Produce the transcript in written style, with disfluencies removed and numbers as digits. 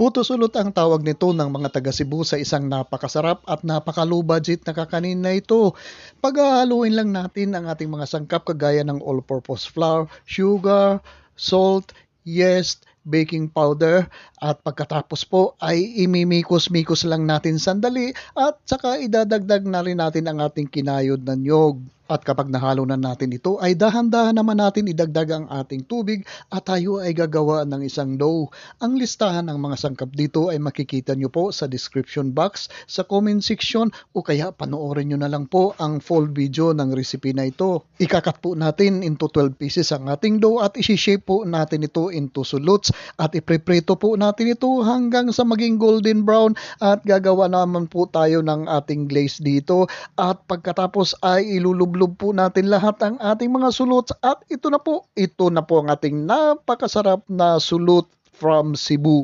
Puto sulot ang tawag nito ng mga taga Cebu sa isang napakasarap at napaka-low budget na kakanin na ito. Paghahaluin lang natin ang ating mga sangkap kagaya ng all-purpose flour, sugar, salt, yeast, baking powder at pagkatapos po ay imimikos-mikos lang natin sandali at saka idadagdag na rin natin ang ating kinayod na niyog. At kapag nahalo na natin ito ay dahan-dahan naman natin idagdag ang ating tubig at tayo ay gagawa ng isang dough. Ang listahan ng mga sangkap dito ay makikita nyo po sa description box, sa comment section o kaya panoorin nyo na lang po ang full video ng recipe na ito. Ikakat po natin into 12 pieces ang ating dough at isi-shape po natin ito into suluts at ipreprito po natin ito hanggang sa maging golden brown at gagawa naman po tayo ng ating glaze dito at pagkatapos ay ilulublob po natin lahat ang ating mga suluts at ito na po ang ating napakasarap na sulut from Cebu.